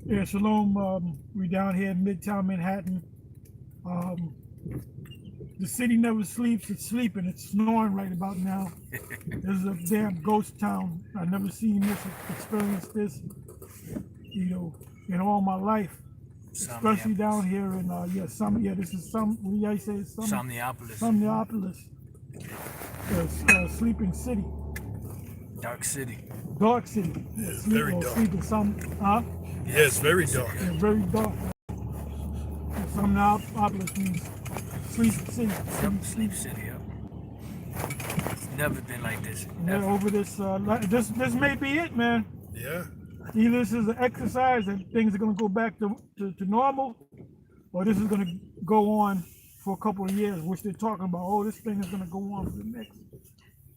Yeah, Shalom. We down here in Midtown Manhattan. Um, the city never sleeps. It's sleeping. It's snoring right about now. This is a damn ghost town. I've never seen this, experienced this, you know, in all my life. Especially down here in this is what do you say? Somniopolis. Somniopolis, sleeping city. Dark city. Dark city. Yeah, it's very dark. Sleeping Yeah, it's very dark. Yeah, very dark. Somniopolis means sleep city. Sleep city, yep. It's never been like this. Yeah, over this, this may be it, man. Yeah. Either this is an exercise and things are going to go back to normal, or this is going to go on for a couple of years, which they're talking about. Oh, this thing is going to go on for the next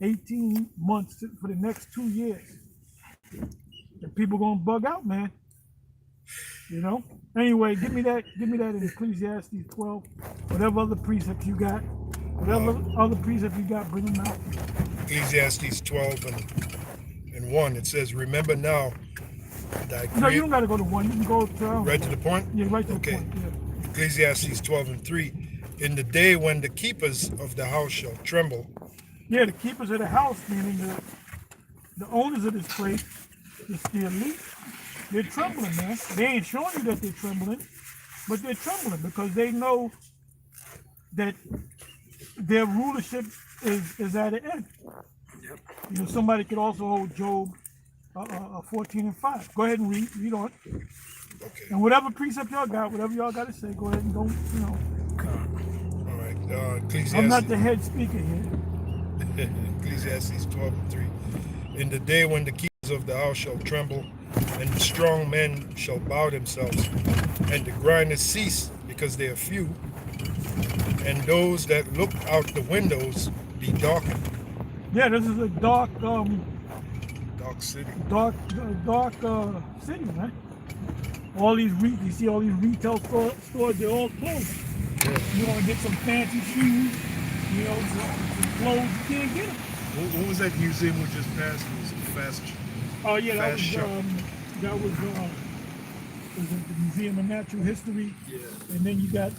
18 months, for the next 2 years. And people going to bug out, man. You know? Anyway, give me that in Ecclesiastes 12. Whatever other precepts you got, other precepts you got, bring them out. Ecclesiastes 12 and 1, it says, remember now, no, you don't got to go to 1. You can go to... right to the point? Yeah, right to the point. Yeah. Ecclesiastes 12 and 3, in the day when the keepers of the house shall tremble. Yeah, the keepers of the house, meaning the owners of this place, the elite, they're trembling, man. They ain't showing you that they're trembling, but they're trembling because they know that their rulership is at an end. Yep. You know, somebody could also hold Job 14 and 5. Go ahead and read on. Okay. And whatever precept y'all got, whatever y'all got to say, go ahead and don't, you know. All right. Ecclesiastes. I'm not the head speaker here. Ecclesiastes 12 and 3. In the day when the keepers of the house shall tremble, and the strong men shall bow themselves, and the grinders cease because they are few, and those that look out the windows be darkened. Yeah, this is a dark city. Dark city, man. All these you see all these retail stores, they're all closed. Yeah. You want to get some fancy shoes, you know, some clothes, you can't get them. What was that museum we just passed? It was fast. Oh yeah, that fast shop. was the Museum of Natural History. Yeah. And then you got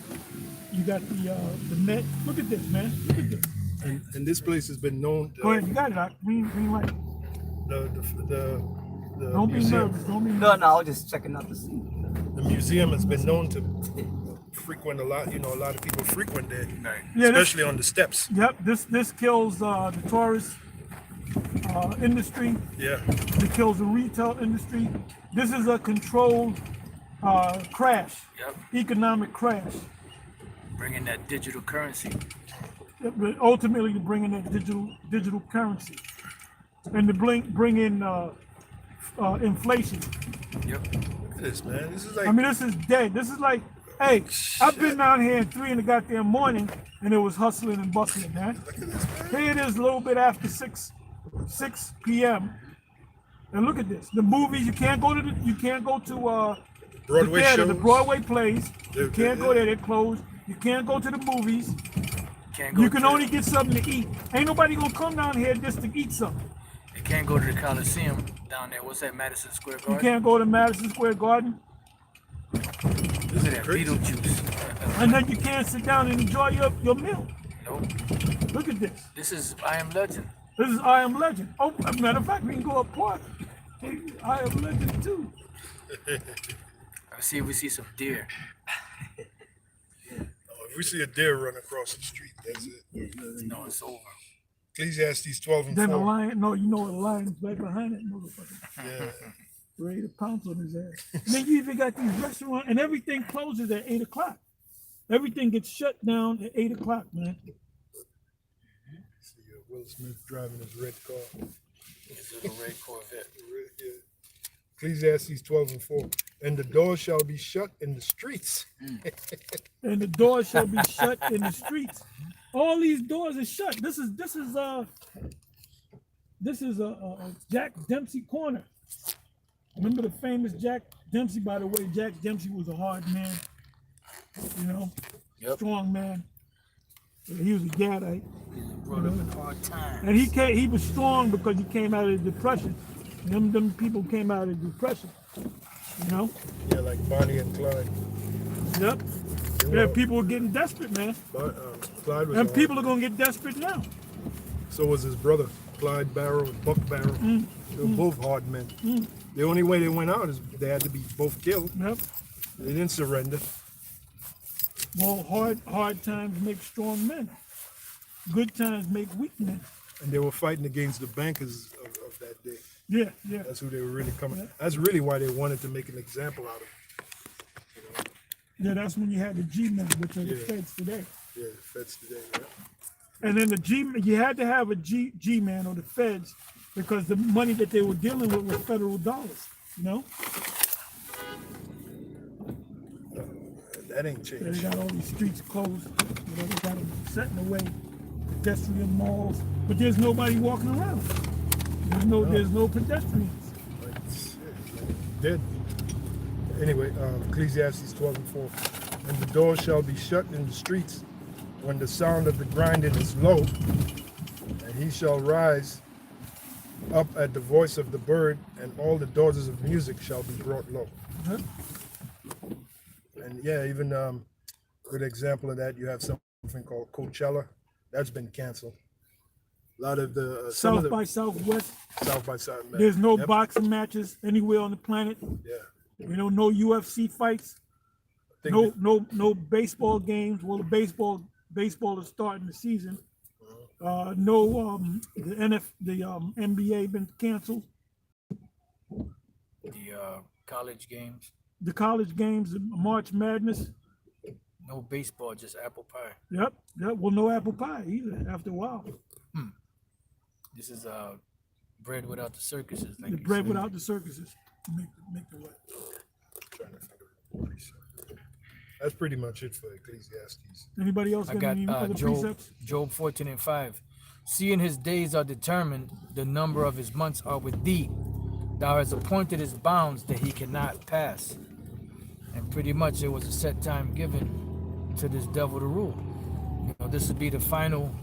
the Met. Look at this, man. Look at this. And this place has been known. Go ahead, you got it. Green light. Don't be nervous. Don't be nervous. No, I was just checking out the scene. The museum has been known to frequent a lot. You know, a lot of people frequent there, Yeah, especially on the steps. Yep, this kills the tourist industry. Yeah. It kills the retail industry. This is a controlled crash, Yep. economic crash. Bringing that digital currency. But ultimately, to bring in that digital currency, and to bring in inflation. Yep. Look at this, man. This is like. I mean, this is dead. This is like, hey, I've been down here at 3 in the goddamn morning, and it was hustling and bustling, man. Look at this, man. Here it is, a little bit after 6 p.m. And look at this. The movies, you can't go to Broadway the theater, shows. the Broadway plays. You They're- can't go there, they're closed. You can't go to the movies. Can't go You can to only get something to eat. Ain't nobody gonna come down here just to eat something. You can't go to the Coliseum down there. What's that, Madison Square You Garden? can't go to Madison Square Garden. Look at that crazy. Beetlejuice. And then you can't sit down and enjoy your meal. Nope. Look at this. This is I Am Legend. This is I Am Legend. Oh, as a matter of fact, we can go up park. I Am Legend too. Let's see if we see some deer. If we see a deer run across the street, that's it. No, it's over. Ecclesiastes 12 and Then a 4. lion, no, you know a lion's right behind that motherfucker. Yeah. Ready to pounce on his ass. And then you even got these restaurants, and everything closes at 8 o'clock. Everything gets shut down at 8 o'clock, man. See Will Smith driving his red car. His little red Corvette. Yeah. Ecclesiastes 12 and 4. And the door shall be shut in the streets. And the doors shall be shut in the streets. All these doors are shut. This is a Jack Dempsey corner. Remember the famous Jack Dempsey? By the way, Jack Dempsey was a hard man. You know, Yep. strong man. He was a Gadite. Brought up in hard times. And he was strong because he came out of the depression. Them people came out of the depression. You know? Yeah, like Bonnie and Clyde. Yep. They Yeah, were- people were getting desperate, man. But, Clyde was And a people are hard gonna get desperate now. man. So was his brother, Clyde Barrow and Buck Barrow. They were both hard men. The only way they went out is they had to be both killed. Yep. They didn't surrender. Well, hard times make strong men. Good times make weak men. And they were fighting against the bankers of that day. Yeah, yeah. That's who they were really coming. Yeah. That's really why they wanted to make an example out of him. Yeah, that's when you had the G-men, which are the Yeah. feds today. Yeah, the feds today. Yeah. And then you had to have a G-man or the feds because the money that they were dealing with was federal dollars, you know? That ain't So they changed. got all these streets closed, you know, they got them setting away pedestrian malls, but there's nobody walking around. There's no pedestrians. Like, shit, dead. Anyway, Ecclesiastes 12:4. And the doors shall be shut in the streets when the sound of the grinding is low, and he shall rise up at the voice of the bird, and all the daughters of music shall be brought low. Huh? And yeah, even good example of that, you have something called Coachella. That's been canceled. A lot of the some of South the by Southwest, South by South. there's no Yep. boxing matches anywhere on the planet. Yeah. You know, no UFC fights. I think No baseball games. Well, the baseball is starting the season. The NBA been canceled. The college games, The college games, March Madness. no baseball, just apple pie. Yep. Well, no apple pie either. After a while, This is bread without the circuses. Like the you bread said. without the circuses. Make the what? trying to think of a precept. That's pretty much it for Ecclesiastes. Anybody else I got got any other Job, precepts? Job 14:5. Seeing his days are determined, the number of his months are with thee. Thou hast appointed his bounds that he cannot pass. And pretty much there was a set time given to this devil to rule. You know, this would be the final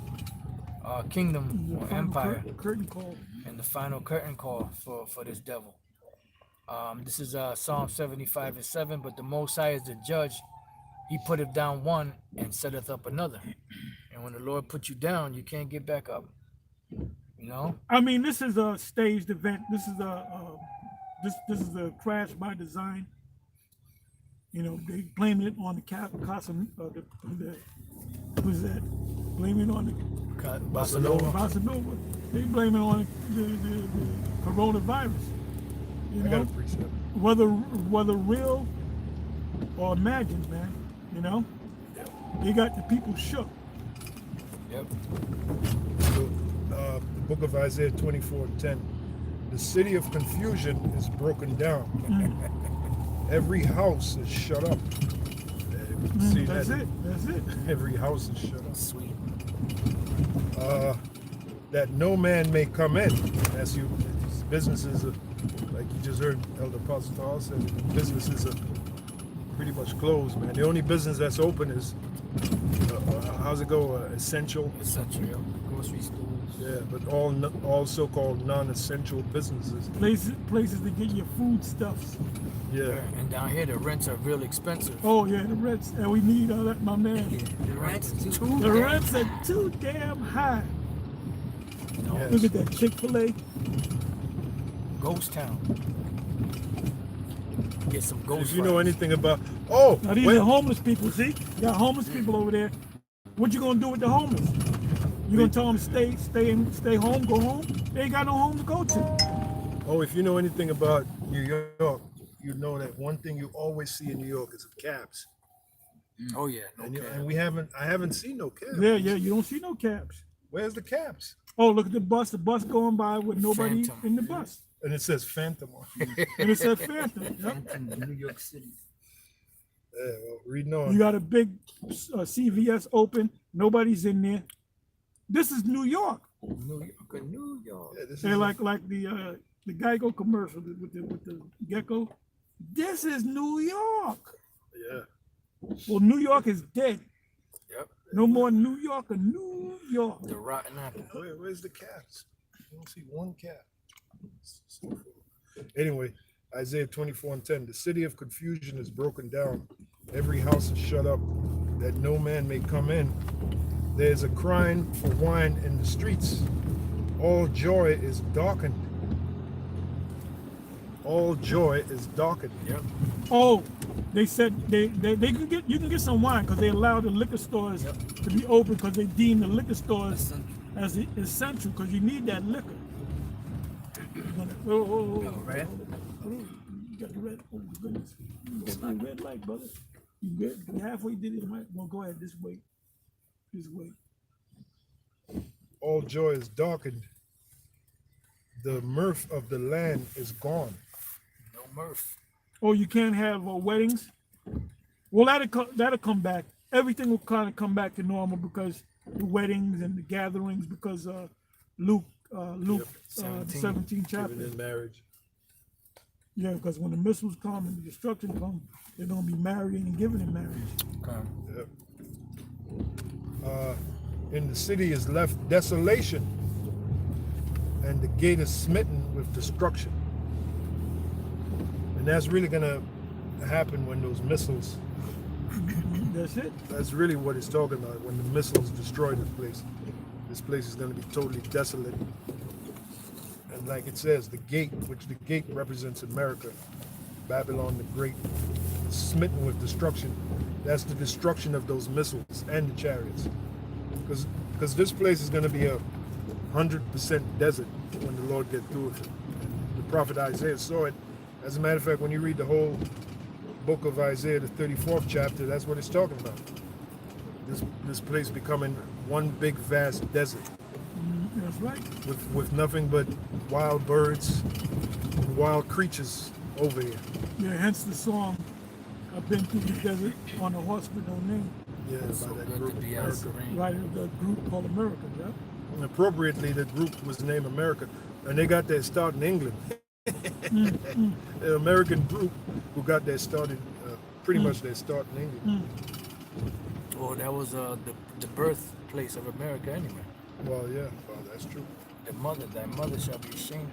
kingdom The or final empire curtain call. and the final curtain call for this devil. This is Psalm 75:7. But the Most High is the judge. He putteth down one and setteth up another. And when the Lord put you down, you can't get back up. You know? I mean, this is a staged event. This is this is a crash by design. You know, they blame it on the who's that? Blame it on the Barcelona. They blame it on the coronavirus. You I got know, a precept. whether real or imagined, man. You know, they got the people shook. Yep. So, the book of Isaiah 24:10. The city of confusion is broken down. Every house is shut up. We can see That's that. it. That's it. Every house is shut up. Sweet. That no man may come in. As you, businesses are, like you just heard Elder Pastor Hall said, businesses are pretty much closed, man. The only business that's open is, how's it go? Essential. Essential. Grocery stores. Yeah, but all so-called non-essential businesses. Places to get your foodstuffs. Yeah. And down here, the rents are real expensive. Oh yeah, the rents, and we need all that, my man. The rents too. The rents are too damn high. You know, Yes. Look at that Chick-fil-A. Ghost town. Get some ghost. If you know fries. anything about, Now these are homeless people. See, you got homeless people over there. What you gonna do with the homeless? You gonna tell them stay home, go home? They ain't got no home to go to. if you know anything about New York, you know that one thing you always see in New York is cabs. Oh yeah. And I haven't seen no cabs. Yeah, you don't see no cabs. Where's the cabs? Oh, look at the bus going by with nobody Phantom. in the bus. And it says Phantom on it. And it said Phantom. Yep. in New York City. Yeah, well, reading on. You got a big CVS open. Nobody's in there. This is New York. New York. Yeah, this They're is like the Geico commercial with the gecko. This is New York. yeah. Well, New York is dead. Yep. No more New York or New York. The rotten apple. Where's the cabs? I don't see one cab. Anyway, Isaiah 24:10. The city of confusion is broken down. Every house is shut up, that no man may come in. There is a crying for wine in the streets. All joy is darkened. All joy is darkened. Yep. Oh, they said they can get, you can get some wine because they allow the liquor stores to be open because they deem the liquor stores as essential because you need that liquor. Right? You got the red. Oh my goodness! You got the red light, brother. You halfway did it. Well, go ahead. This way. This way. All joy is darkened. The mirth of the land is gone. No mirth. Oh, you can't have weddings. Well, that'll come back. Everything will kind of come back to normal because the weddings and the gatherings because Luke 17 chapter. Given in marriage. Yeah, because when the missiles come and the destruction come, they're gonna be marrying and giving in marriage. Okay. Yep. In the city is left desolation, and the gate is smitten with destruction. And that's really gonna happen when those missiles. That's it. That's really what it's talking about. When the missiles destroy this place is gonna be totally desolate. And like it says, the gate, which the gate represents America, Babylon the Great, is smitten with destruction. That's the destruction of those missiles and the chariots. Because this place is going to be 100% desert when the Lord gets through with it. And the prophet Isaiah saw it. As a matter of fact, when you read the whole book of Isaiah, the 34th chapter, that's what it's talking about. This place becoming one big vast desert. That's right. With nothing but wild birds and wild creatures over here. Yeah, hence the song, I've been through the desert on a horse with no name. Yeah, So by that good group, to be America. out serene. Right, the group called America, yeah? And appropriately, the group was named America, and they got their start in England. An American group who got their start in, pretty much their start in England. Well, that was the birthplace of America anyway. Well, yeah, well, that's true. Thy mother shall be ashamed.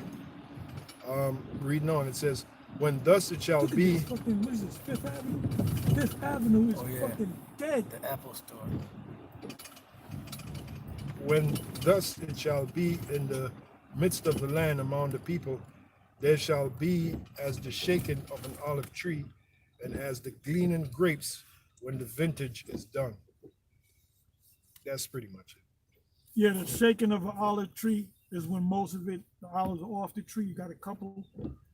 Reading on, it says, when thus it shall Look at be, this fucking, what is this, Fifth Avenue? Fifth Avenue is Oh, yeah. fucking dead. The Apple Store. when thus it shall be in the midst of the land among the people, there shall be as the shaking of an olive tree, and as the gleaning grapes when the vintage is done. That's pretty much it. Yeah, the shaking of an olive tree is when most of it, the olives are off the tree. You got a couple,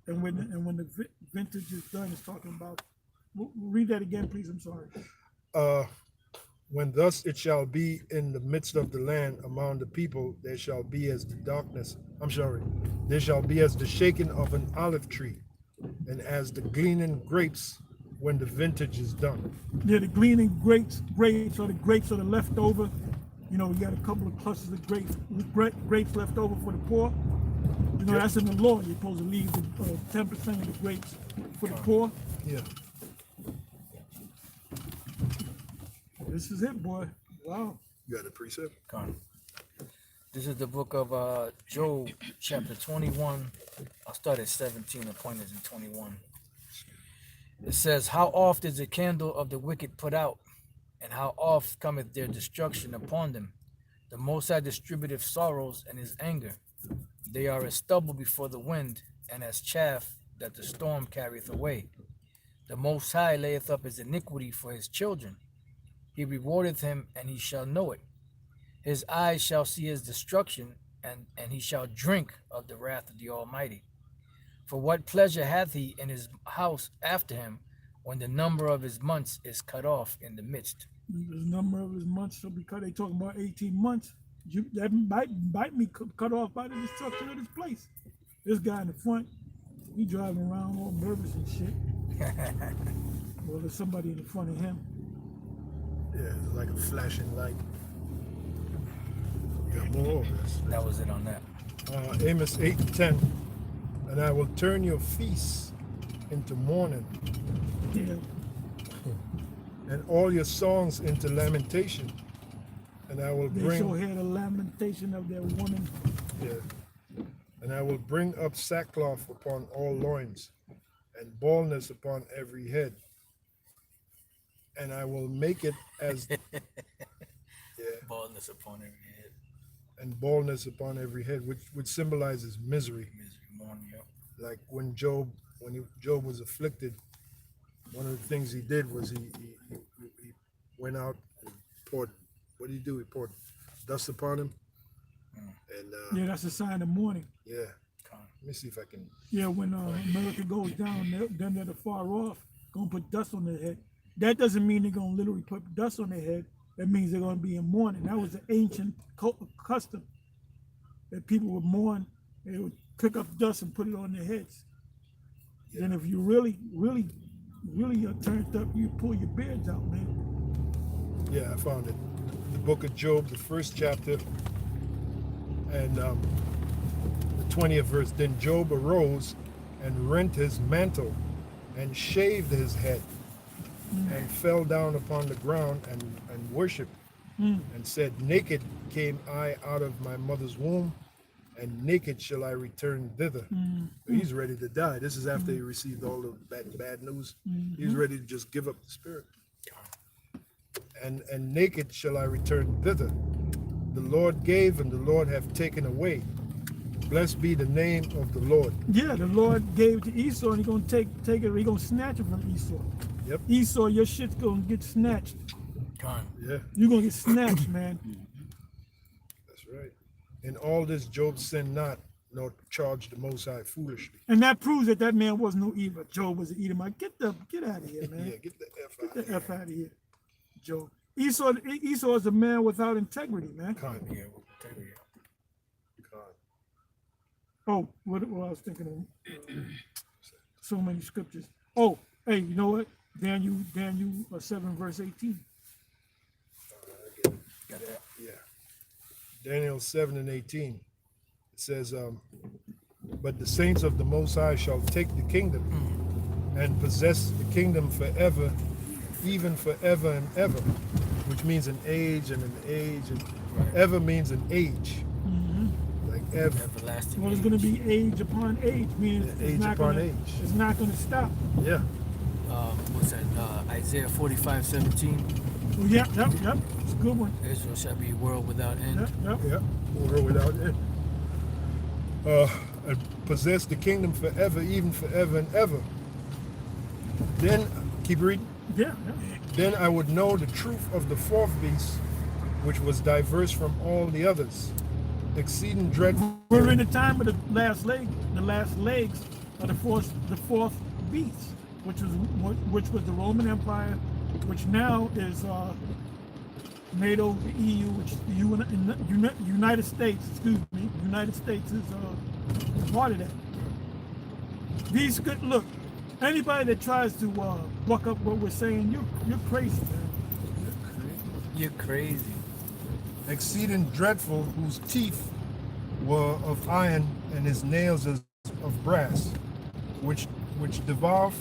and when the vintage is done, it's talking about. Read that again, please. I'm sorry. When thus it shall be in the midst of the land among the people, there shall be as the darkness. There shall be as the shaking of an olive tree, and as the gleaning grapes when the vintage is done. Yeah, the gleaning grapes are the leftover. You know, you got a couple of clusters of grapes left over for the poor. You know, that's in the law. You're supposed to leave 10% of the grapes for the poor. Yeah. This is it, boy. Wow. You got a precept? Con. This is the book of Job, chapter 21. I'll start at 17. The point is in 21. It says, how oft is the candle of the wicked put out, and how oft cometh their destruction upon them? The Most High distributeth sorrows in his anger. They are as stubble before the wind, and as chaff that the storm carrieth away. The Most High layeth up his iniquity for his children. He rewardeth him, and he shall know it. His eyes shall see his destruction, and he shall drink of the wrath of the Almighty. For what pleasure hath he in his house after him, when the number of his months is cut off in the midst? The number of his months shall be cut. They talking about 18 months. That might be cut off by the destruction of this place. This guy in the front, he driving around all nervous and shit. Well, there's somebody in the front of him. Yeah, it's like a flashing light. You got more of this. That was it on that. Amos 8:10. And I will turn your feasts into mourning, Yeah. and all your songs into lamentation. And I will They shall bring, hear the lamentation of their woman. yeah, and I will bring up sackcloth upon all loins, and baldness upon every head. And I will make it as Baldness upon every head. and baldness upon every head, which symbolizes misery. Misery, mourning, yep. Like when Job was afflicted, one of the things he did was he went out and poured. What did he do? He poured dust upon him, and Yeah, that's a sign of mourning. yeah. Let me see if I can. Yeah, when America goes down, then they're far off, gonna put dust on their head. That doesn't mean they're gonna literally put dust on their head. That means they're gonna be in mourning. That was an ancient custom that people would mourn. They would pick up dust and put it on their heads. Yeah. Then if you really are turned up, you pull your beards out, man. Yeah, I found it. The book of Job, the first chapter, and the 20th verse. Then Job arose and rent his mantle and shaved his head and fell down upon the ground and worshipped and said, naked came I out of my mother's womb, and naked shall I return thither. He's ready to die. This is after he received all the bad news. He's ready to just give up the spirit. And naked shall I return thither. The Lord gave, and the Lord hath taken away. Blessed be the name of the Lord. Yeah, the Lord gave to Esau, and he's gonna take it. He's gonna snatch it from Esau. Yep. Esau, your shit's gonna get snatched. Yeah, You're gonna get snatched, man. that's right. In all this, Job sinned not, nor charged the Most High foolishly. And that proves that that man was no evil. Job was an Edomite. Get out of here, man. Yeah, get the F Get out the of here. F out of here, Job. Esau is a man without integrity, man. Con. Yeah, we'll take it. Con. Oh, what I was thinking of. So many scriptures. Oh, hey, you know what? Daniel 7 verse 18. Got that. Yeah. Daniel 7 and 18. It says, but the saints of the Most High shall take the kingdom and possess the kingdom forever, even forever and ever, which means an age and an age, and ever means an age. Like ever. Everlasting. Well, it's going to be age upon age, meaning Yeah, it's age not upon gonna, age. It's not going to stop. Yeah. What's that? Isaiah 45:17. Well, yep. It's a good one. Israel shall be a world without end. Yep. Yeah. World without end. And possess the kingdom forever, even forever and ever. Then, keep reading. Yeah. Then I would know the truth of the fourth beast, which was diverse from all the others, exceeding dreadful. We're in the time of the last legs of the fourth beast, which was the Roman Empire, which now is NATO, the EU, which the United States. United States is part of that. Look. Anybody that tries to buck up what we're saying, you're crazy, man. You're crazy. Exceeding dreadful, whose teeth were of iron and his nails as of brass, which devoured,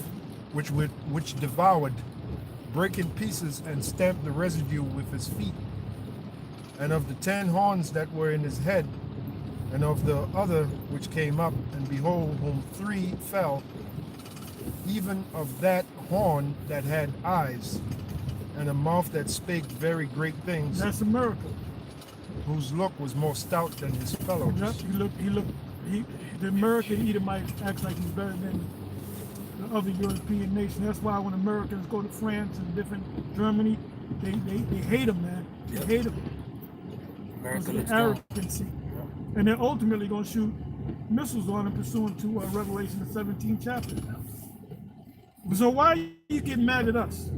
break in pieces and stamped the residue with his feet. And of the 10 horns that were in his head, and of the other which came up, and behold, whom 3 fell, even of that horn that had eyes, and a mouth that spake very great things, That's America. whose look was more stout than his fellows. Yep, the American Edomite acts like he's better than the other European nation. That's why when Americans go to France and different Germany, they hate them, man. They hate them. America Because looks of down. arrogancy. And they're ultimately going to shoot missiles on them pursuant to Revelation, the 17th chapter. So why you get mad at us?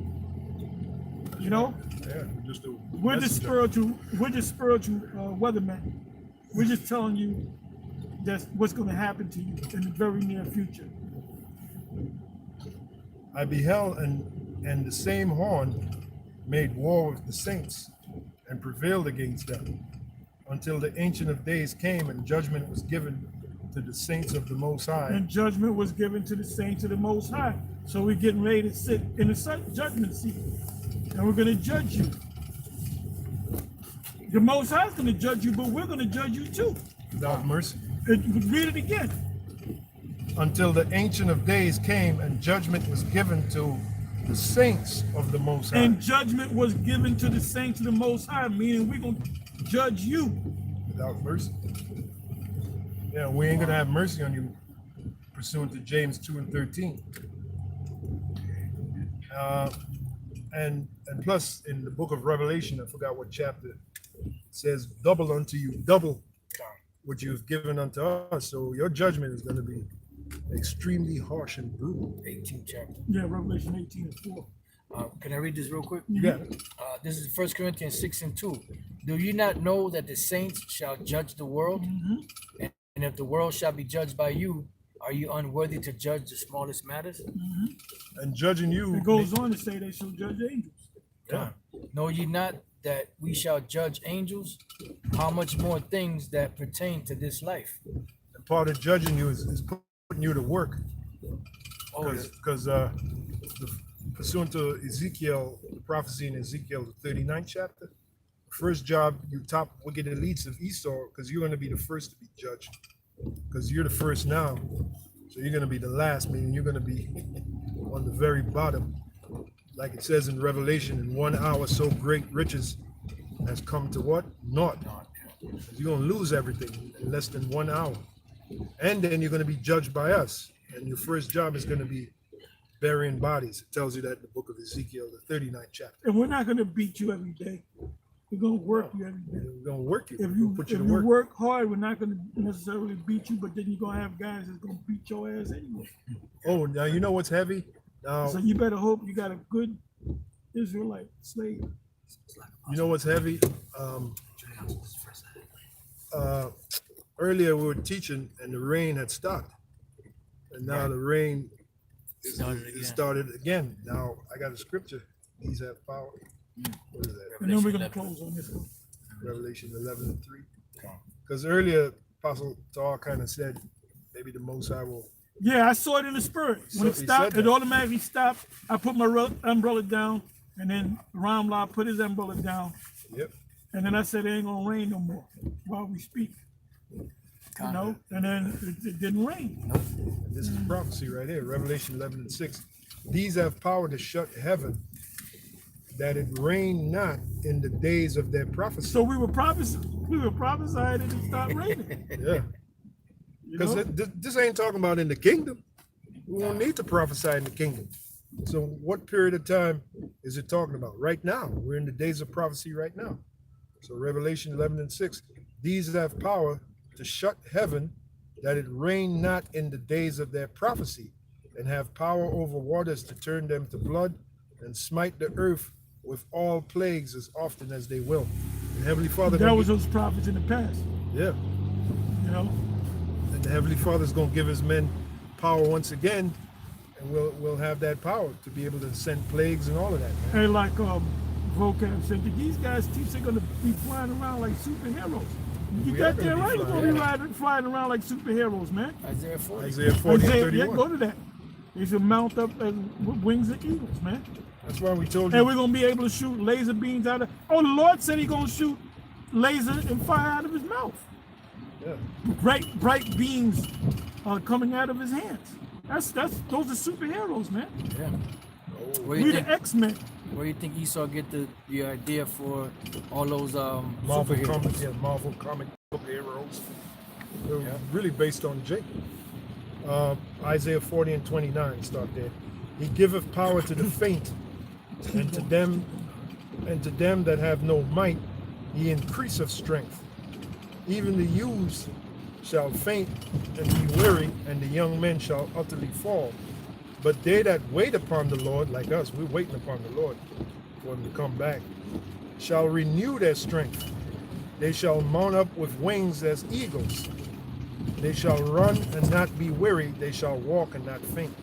You know? Yeah, just a We're just messenger. spiritual weathermen. We're just telling you that's what's going to happen to you in the very near future. I beheld, and the same horn made war with the saints and prevailed against them, until the Ancient of Days came and judgment was given to the saints of the Most High. And judgment was given to the saints of the Most High. So we're getting ready to sit in the judgment seat, and we're going to judge you. The Most High is going to judge you, but we're going to judge you too. Without mercy. And read it again. until the Ancient of Days came and judgment was given to the saints of the Most High. And judgment was given to the saints of the Most High, meaning we're going to judge you. Without mercy. Yeah, we ain't gonna have mercy on you, pursuant to James 2:13. And plus, in the book of Revelation, I forgot what chapter, it says, "Double unto you, double what you have given unto us." So your judgment is going to be extremely harsh and brutal. 18th chapter. Yeah, Revelation 18:4. Can I read this real quick? Yeah. This is 1 Corinthians 6:2. Do you not know that the saints shall judge the world? And if the world shall be judged by you, are you unworthy to judge the smallest matters? And judging you. It goes on to say they shall judge angels. Yeah. Know ye not that we shall judge angels? How much more things that pertain to this life? And part of judging you is putting you to work. Oh, yeah. Because pursuant to Ezekiel, the prophecy in Ezekiel, the 39th chapter, the first job, you top wicked elites of Esau, because you're going to be the first to be judged. Because you're the first now. So you're going to be the last, meaning you're going to be on the very bottom. Like it says in Revelation, in 1 hour, so great riches has come to what? Naught. You're going to lose everything in less than 1 hour. And then you're going to be judged by us. And your first job is going to be burying bodies. It tells you that in the book of Ezekiel, the 39th chapter. And we're not going to beat you every day. We're going to work you every day. We're going to work you. If We're you, gonna put you if to you work. work hard, we're not going to necessarily beat you, but then you're going to have guys that's going to beat your ass anyway. Oh, now you know what's heavy? Now, So you better hope you got a good Israelite slave. you know what's heavy? Earlier we were teaching and the rain had stopped. And now the rain started again. Now I got a scripture. These have power. What is that? And then we're going to close on this one. Revelation 11:3. Because earlier Apostle Tar kind of said maybe the Most High will. Yeah, I saw it in the spirit. When it He stopped, said it that. automatically stopped. I put my umbrella down, and then Ramla put his umbrella down. Yep. And then I said, it ain't going to rain no more while we speak. You know? And then it didn't rain. And this is prophecy right here. Revelation 11:6. These have power to shut heaven, that it rain not in the days of their prophecy. So we were prophesying and it stopped raining. Yeah. You Because know? this ain't talking about in the kingdom. We won't need to prophesy in the kingdom. So what period of time is it talking about? Right now. We're in the days of prophecy right now. So Revelation 11:6. These have power to shut heaven, that it rain not in the days of their prophecy, and have power over waters to turn them to blood, and smite the earth with all plagues as often as they will. And Heavenly Father, That was those prophets in the past. yeah. You know? And the Heavenly Father's gonna give his men power once again, and we'll have that power to be able to send plagues and all of that, man. And like Vocab said, these guys teach they're going to be flying around like superheroes. You We got are that gonna be right? We're flying, going to be yeah. flying around like superheroes, man. Isaiah 40. Isaiah 40 and Yeah, 31. go to that. They should mount up as wings of eagles, man. That's why we told And we're you. going to be able to shoot laser beams out of. Oh, the Lord said he's going to shoot laser and fire out of his mouth. Yeah. Bright beams coming out of his hands. Those are superheroes, man. Yeah. Where We you the think? X-Men. Where you think Esau get the idea for all those Marvel superheroes? comics, yeah, Marvel comic book heroes. They're Yeah. really based on Jacob. Isaiah 40 and 29, start there. He giveth power to the faint, and to them that have no might, he increaseth strength. Even the youths shall faint and be weary, and the young men shall utterly fall. But they that wait upon the Lord, like us, we're waiting upon the Lord for him to come back, shall renew their strength. They shall mount up with wings as eagles. They shall run and not be weary. They shall walk and not faint.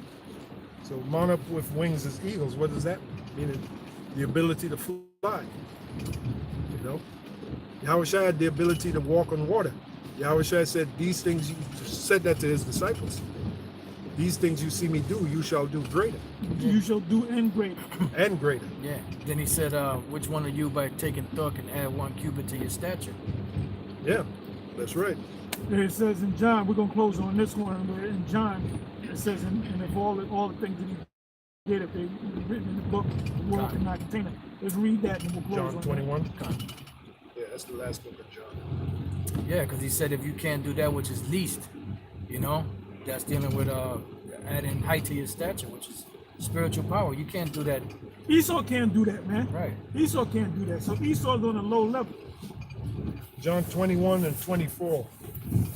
So mount up with wings as eagles. What does that mean? Meaning the ability to fly. You know? Yahushua had the ability to walk on water. Yahushua said, these things, you said that to his disciples. These things you see me do, you shall do greater You shall do and greater. and greater. Yeah. Then he said, which one of you by taking thought can add 1 cubit to your stature? Yeah. That's right. And it says in John, we're gonna close on this one. Where in John, it says, and if all the things that he did, if they were written in the book, the world cannot contain it. Let's read that and we'll close John on 21. God. Yeah, that's the last book of John. Yeah, because he said if you can't do that which is least, you know, that's dealing with adding height to your stature, which is spiritual power. You can't do that. Esau can't do that, man. Right. Esau can't do that. So Esau's on a low level. John 21 and 24.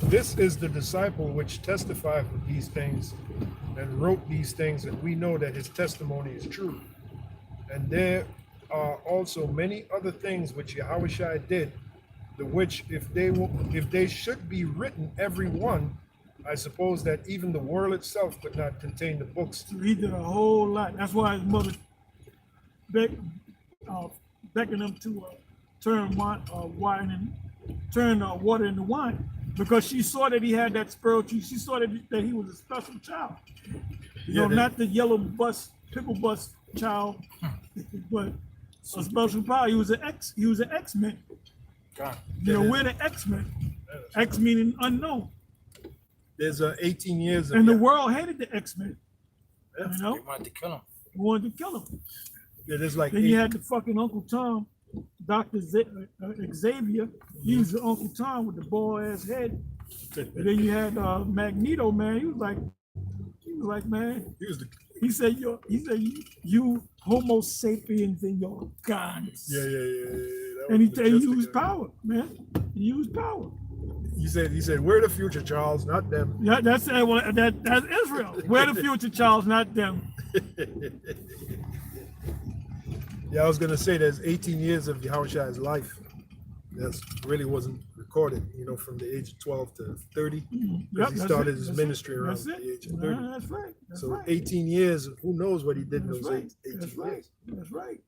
This is the disciple which testified of these things and wrote these things, and we know that his testimony is true. And there are also many other things which Yahushua did, the which if they should be written every one, I suppose that even the world itself could not contain the books. So he did a whole lot. That's why his mother beckoned him to turn water into wine, because she saw that he had that spiritual. She saw that he was a special child. You know, not the yellow pickle bus child, but a special power. He was an X-Men. God. You know, we're the X-Men. X meaning unknown. There's 18 years of And the world hated the X-Men. You know, They wanted to kill him. they wanted to kill him. Yeah, there's like Then you had the fucking Uncle Tom, Dr. Xavier. He was the Uncle Tom with the bald ass head. And then you had Magneto, man. He was like, man. He said, you Homo sapiens in your guns. Yeah. And he used power, man. He used power. He said, we're the future, Charles, not them. Yeah, that's Israel. We're the future, Charles, not them. Yeah, I was gonna say there's 18 years of Yahushua's life that really wasn't recorded, you know, from the age of 12 to 30. Because he started his ministry around the age of 30. That's right. So 18 years, who knows what he did in those 18 That's years. right. That's right.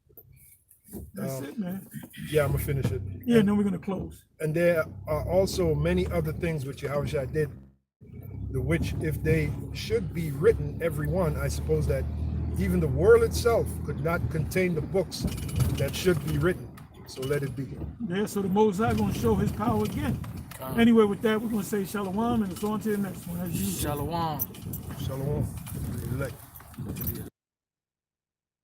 That's it, man. Yeah, I'm gonna finish it. Yeah, and then we're gonna close. And there are also many other things which Yahushua did, the which if they should be written, every one, I suppose that even the world itself could not contain the books that should be written. So let it be. Yeah, so the Mosai gonna show his power again. Anyway, with that, we're gonna say shalom and it's on to the next one. As usual. Shalom. Shalom. Elect.